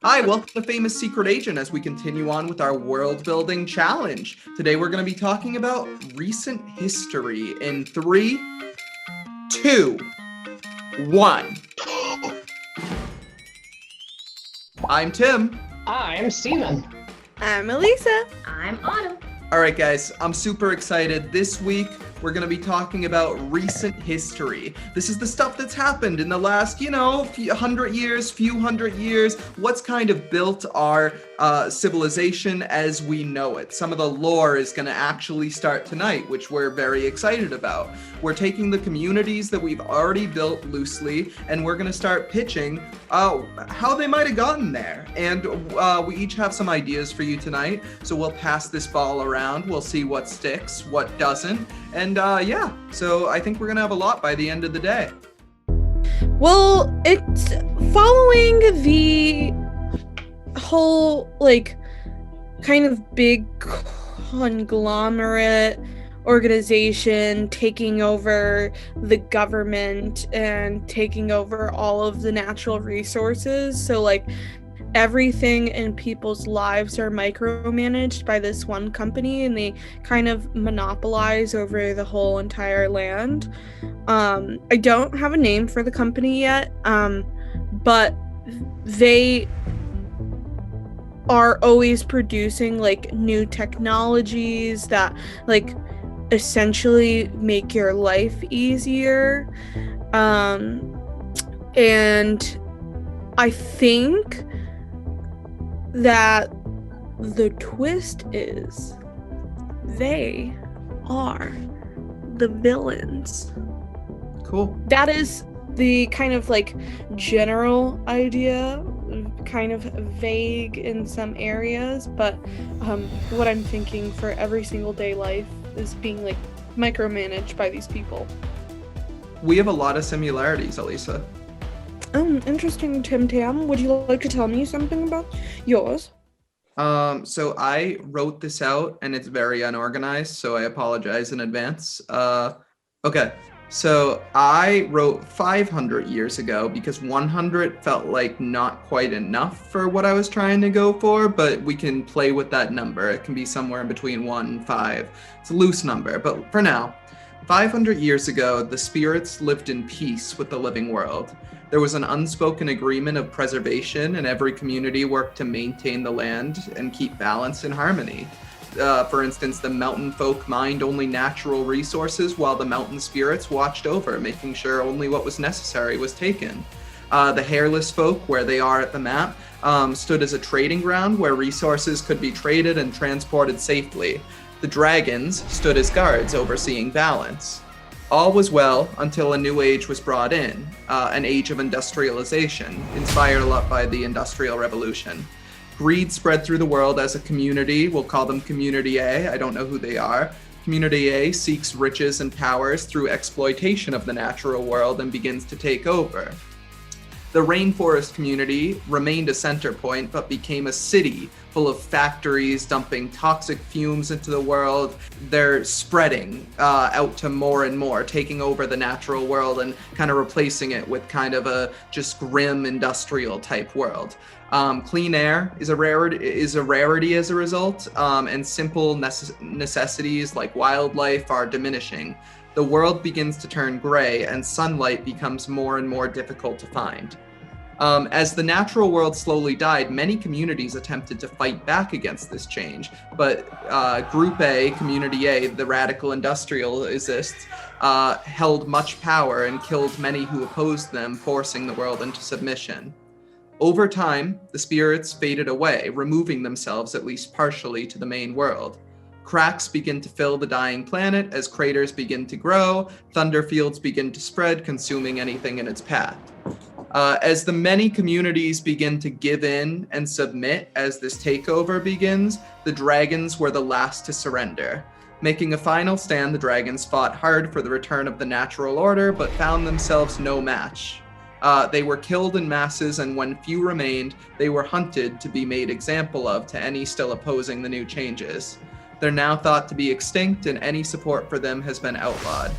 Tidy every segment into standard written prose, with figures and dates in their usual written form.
Hi, welcome to Famous Secret Agent as we continue on with our world building challenge. Today we're going to be talking about recent history in 3, 2, 1. I'm Tim. I'm Steven. I'm Ilisa. I'm Autumn. All right, guys, I'm super excited. This week, we're going to be talking about recent history. This is the stuff that's happened in the last, few hundred years. What's kind of built our civilization as we know it. Some of the lore is going to actually start tonight, which we're very excited about. We're taking the communities that we've already built loosely, and we're going to start pitching how they might have gotten there. And we each have some ideas for you tonight, so we'll pass this ball around. We'll see what sticks, what doesn't. And so I think we're going to have a lot by the end of the day. Well, it's following the whole, kind of big conglomerate organization taking over the government and taking over all of the natural resources. So, everything in people's lives are micromanaged by this one company, and they kind of monopolize over the whole entire land. I don't have a name for the company yet, but they are always producing new technologies that essentially make your life easier. And I think that the twist is they are the villains. Cool. That is the kind of general idea, kind of vague in some areas, but what I'm thinking for every single day life is being micromanaged by these people. We have a lot of similarities, Ilisa. Interesting, Tim Tam. Would you like to tell me something about yours? So I wrote this out and it's very unorganized, so I apologize in advance. Okay, so I wrote 500 years ago because 100 felt like not quite enough for what I was trying to go for, but we can play with that number. It can be somewhere in between 1 and 5. It's a loose number, but for now, 500 years ago, the spirits lived in peace with the living world. There was an unspoken agreement of preservation, and every community worked to maintain the land and keep balance and harmony. For instance, the mountain folk mined only natural resources while the mountain spirits watched over, making sure only what was necessary was taken. The hairless folk, where they are at the map, stood as a trading ground where resources could be traded and transported safely. The dragons stood as guards overseeing balance. All was well until a new age was brought in, an age of industrialization, inspired a lot by the Industrial Revolution. Greed spread through the world as a community. We'll call them Community A. I don't know who they are. Community A seeks riches and powers through exploitation of the natural world and begins to take over. The rainforest community remained a center point, but became a city full of factories dumping toxic fumes into the world. They're spreading out to more and more, taking over the natural world and kind of replacing it with kind of a just grim industrial type world. Clean air is a rarity as a result, and simple necessities like wildlife are diminishing. The world begins to turn gray, and sunlight becomes more and more difficult to find. As the natural world slowly died, many communities attempted to fight back against this change, but Group A, Community A, the radical industrialists, held much power and killed many who opposed them, forcing the world into submission. Over time, the spirits faded away, removing themselves at least partially to the main world. Cracks begin to fill the dying planet as craters begin to grow, thunder fields begin to spread, consuming anything in its path. As the many communities begin to give in and submit as this takeover begins, the dragons were the last to surrender. Making a final stand, the dragons fought hard for the return of the natural order, but found themselves no match. They were killed in masses, and when few remained, they were hunted to be made example of to any still opposing the new changes. They're now thought to be extinct, and any support for them has been outlawed.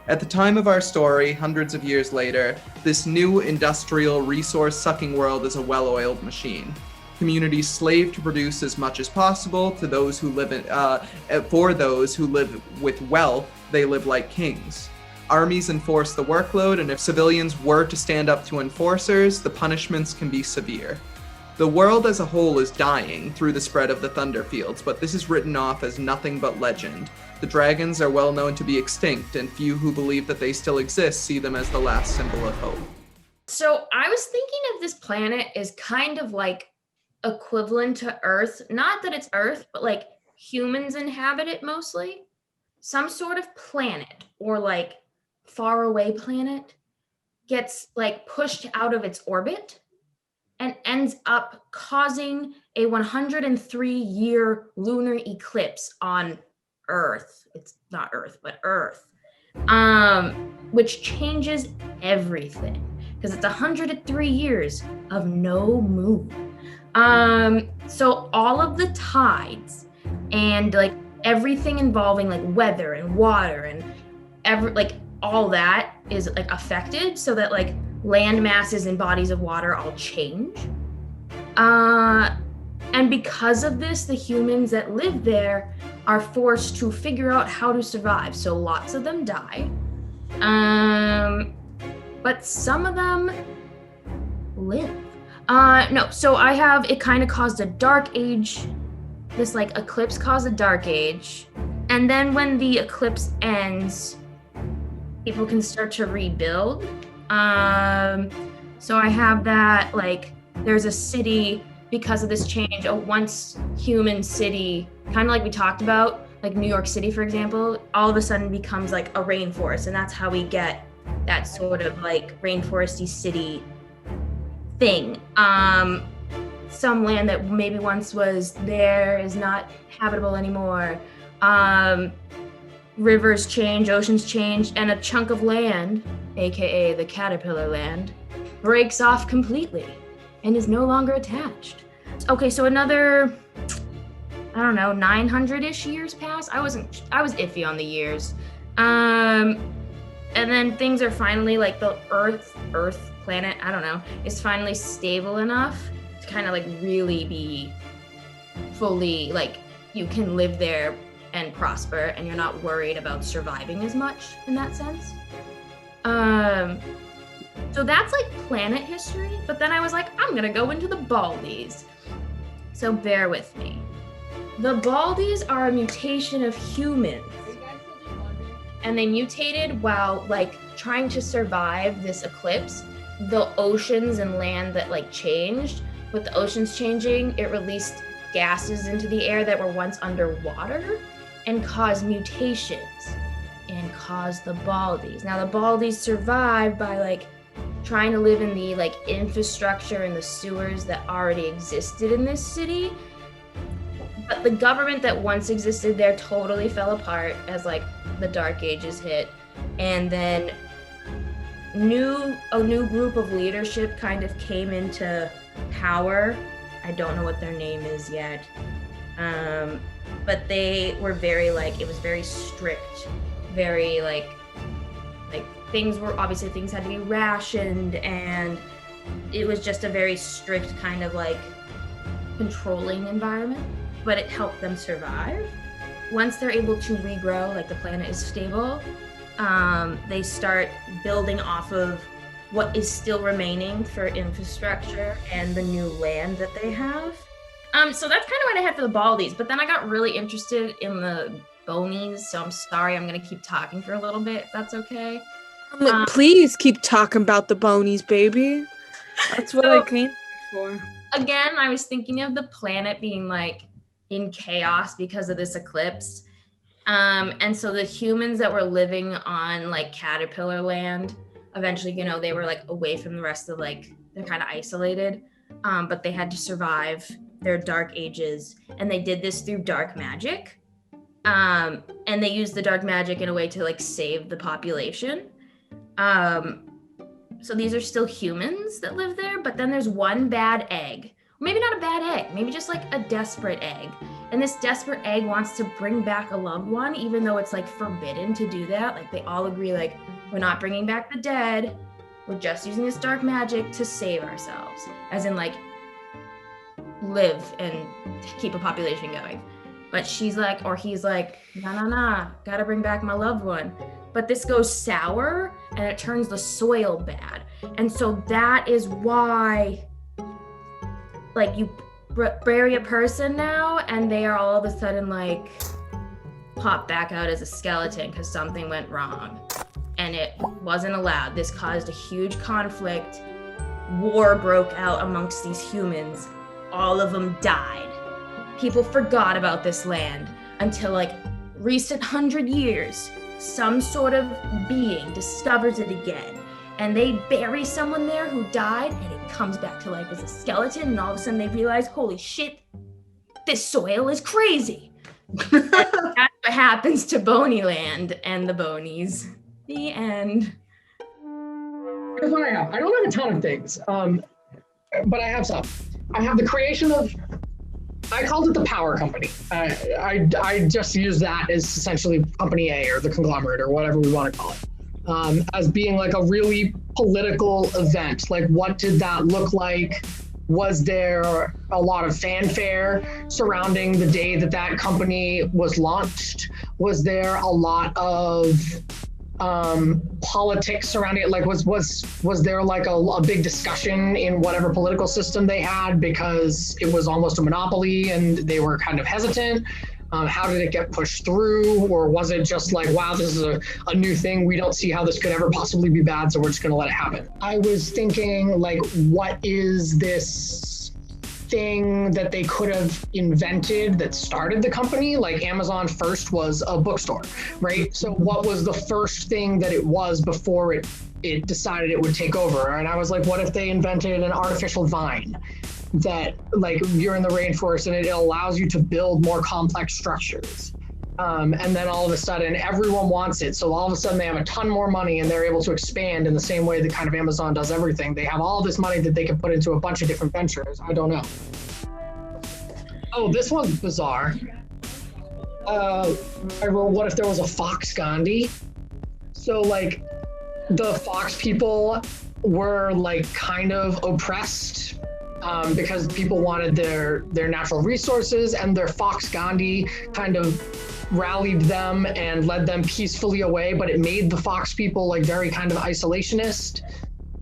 At the time of our story, hundreds of years later, this new industrial resource-sucking world is a well-oiled machine. Communities slave to produce as much as possible to those who live for those who live with wealth. They live like kings. Armies enforce the workload, and if civilians were to stand up to enforcers, the punishments can be severe. The world as a whole is dying through the spread of the Thunderfields, but this is written off as nothing but legend. The dragons are well known to be extinct, and few who believe that they still exist see them as the last symbol of hope. So I was thinking of this planet as kind of like equivalent to Earth. Not that it's Earth, but like humans inhabit it mostly. Some sort of planet or like faraway planet gets like pushed out of its orbit and ends up causing a 103-year lunar eclipse on Earth. It's not Earth, but Earth, which changes everything because it's 103 years of no moon. So all of the tides and like everything involving like weather and water and all that is like affected, so that like land masses and bodies of water all change. And because of this, the humans that live there are forced to figure out how to survive. So lots of them die. But some of them live. So I have, it kind of caused a dark age. This like eclipse caused a dark age. And then when the eclipse ends, people can start to rebuild. So I have that, like, there's a city because of this change, a once human city, kind of like we talked about, like New York City, for example, all of a sudden becomes like a rainforest. And that's how we get that sort of like rainforesty city thing. Some land that maybe once was there is not habitable anymore. Rivers change, oceans change, and a chunk of land, aka the caterpillar land, breaks off completely and is no longer attached. Okay, so another, 900-ish years pass. I was iffy on the years. And then things are finally like the Earth planet, is finally stable enough to kind of like really be fully like you can live there and prosper, and you're not worried about surviving as much in that sense. So that's like planet history, but then I was like, I'm gonna go into the Baldies. So bear with me. The Baldies are a mutation of humans. And they mutated while like trying to survive this eclipse. The oceans and land that like changed, with the oceans changing, it released gases into the air that were once underwater and caused mutations and caused the Baldies. Now the Baldies survived by like trying to live in the like infrastructure and the sewers that already existed in this city. But the government that once existed there totally fell apart as like the Dark Ages hit. And then a new group of leadership kind of came into power. I don't know what their name is yet. But they were very like, it was very strict, very like things had to be rationed, and it was just a very strict kind of like controlling environment, but it helped them survive. Once they're able to regrow, like the planet is stable, they start building off of what is still remaining for infrastructure and the new land that they have. So that's kind of what I had for the Baldies, but then I got really interested in the Bonies, so I'm sorry, I'm gonna keep talking for a little bit, if that's okay. Please keep talking about the Bonies, baby. That's what I came for. Again, I was thinking of the planet being like in chaos because of this eclipse. And so the humans that were living on like caterpillar land, eventually, they were like away from the rest of like, they're kind of isolated, but they had to survive their dark ages. And they did this through dark magic. And they used the dark magic in a way to like save the population. So these are still humans that live there, but then there's one bad egg, Maybe not a bad egg, maybe just like a desperate egg. And this desperate egg wants to bring back a loved one, even though it's like forbidden to do that. Like they all agree, like, we're not bringing back the dead. We're just using this dark magic to save ourselves. As in, like, live and keep a population going. But she's like, or he's like, nah, gotta bring back my loved one. But this goes sour and it turns the soil bad. And so that is why, like, you bury a person now and they are all of a sudden like pop back out as a skeleton because something went wrong. And it wasn't allowed. This caused a huge conflict. War broke out amongst these humans. All of them died. People forgot about this land until like recent 100 years. Some sort of being discovers it again. And they bury someone there who died and it comes back to life as a skeleton. And all of a sudden they realize, holy shit, this soil is crazy. That's what happens to Bonyland and the Bonies. The end. Here's what I have. I don't have a ton of things, but I have some. I have the creation of, I called it the power company. I just use that as essentially company A or the conglomerate or whatever we want to call it, as being like a really political event. Like, what did that look like? Was there a lot of fanfare surrounding the day that that company was launched? Was there a lot of politics surrounding it? Like, was there like a big discussion in whatever political system they had because it was almost a monopoly and they were kind of hesitant? How did it get pushed through? Or was it just like, wow, this is a new thing, we don't see how this could ever possibly be bad, so we're just gonna let it happen? I was thinking, like, what is this thing that they could have invented that started the company? Like, Amazon first was a bookstore, right? So what was the first thing that it was before it decided it would take over? And I was like, what if they invented an artificial vine that, like, you're in the rainforest and it allows you to build more complex structures? And then all of a sudden everyone wants it. So all of a sudden they have a ton more money and they're able to expand in the same way that kind of Amazon does everything. They have all this money that they can put into a bunch of different ventures. I don't know. Oh, this one's bizarre. I wrote, what if there was a Fox Gandhi? So like the Fox people were like kind of oppressed because people wanted their natural resources, and their Fox Gandhi kind of rallied them and led them peacefully away, but it made the Fox people like very kind of isolationist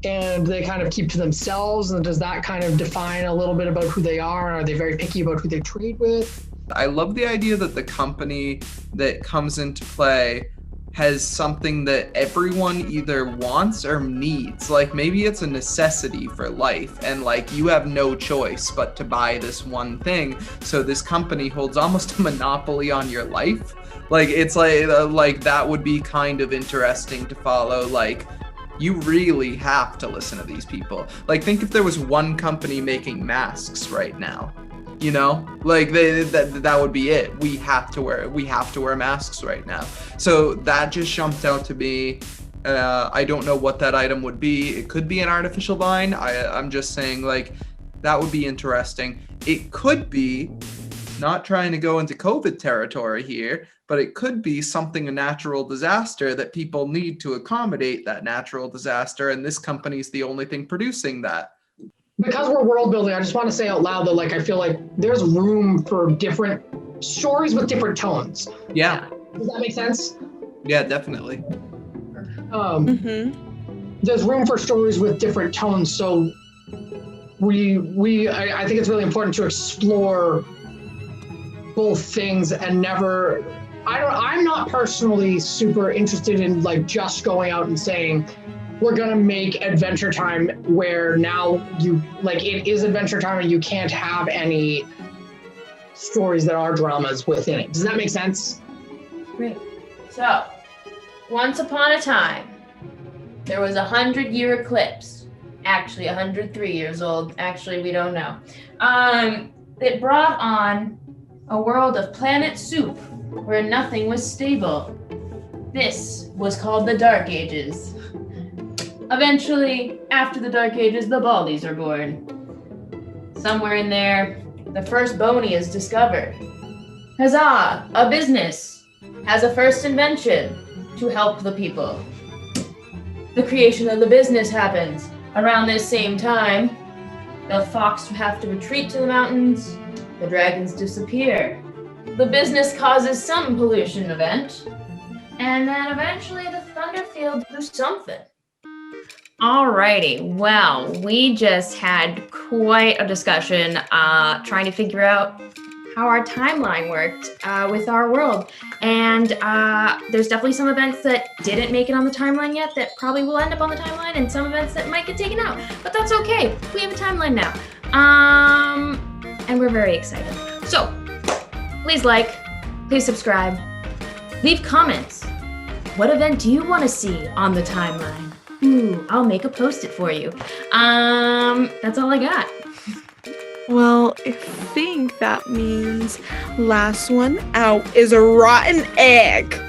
and they kind of keep to themselves. And does that kind of define a little bit about who they are? And are they very picky about who they trade with? I love the idea that the company that comes into play has something that everyone either wants or needs. Like, maybe it's a necessity for life and like you have no choice but to buy this one thing. So this company holds almost a monopoly on your life. Like, it's like that would be kind of interesting to follow. Like, you really have to listen to these people. Like, think if there was one company making masks right now. You know, like that would be it. We have to wear masks right now. So that just jumped out to me. I don't know what that item would be. It could be an artificial vine. I'm just saying, like, that would be interesting. It could be, not trying to go into COVID territory here, but it could be something, a natural disaster that people need to accommodate that natural disaster. And this company's the only thing producing that. Because we're world building, I just want to say out loud that, like, I feel like there's room for different stories with different tones. Yeah. Does that make sense? Yeah, definitely. There's room for stories with different tones. So I think it's really important to explore both things and never, I'm not personally super interested in like just going out and saying, we're gonna make Adventure Time where now you, like, it is Adventure Time and you can't have any stories that are dramas within it. Does that make sense? Great. So, once upon a time, there was 100-year eclipse. Actually, 103 years old. Actually, we don't know. That brought on a world of planet soup where nothing was stable. This was called the Dark Ages. Eventually, after the Dark Ages, the Baldies are born. somewhere in there, the first bony is discovered. Huzzah! A business has a first invention to help the people. The creation of the business happens. Around this same time, the fox have to retreat to the mountains, the dragons disappear. The business causes some pollution event, and then eventually the Thunderfield do something. Alrighty, well, we just had quite a discussion trying to figure out how our timeline worked with our world. And there's definitely some events that didn't make it on the timeline yet that probably will end up on the timeline, and some events that might get taken out. But that's okay. We have a timeline now. And we're very excited. So, please like, please subscribe, leave comments. What event do you want to see on the timeline? Ooh, I'll make a post-it for you. That's all I got. Well, I think that means last one out is a rotten egg.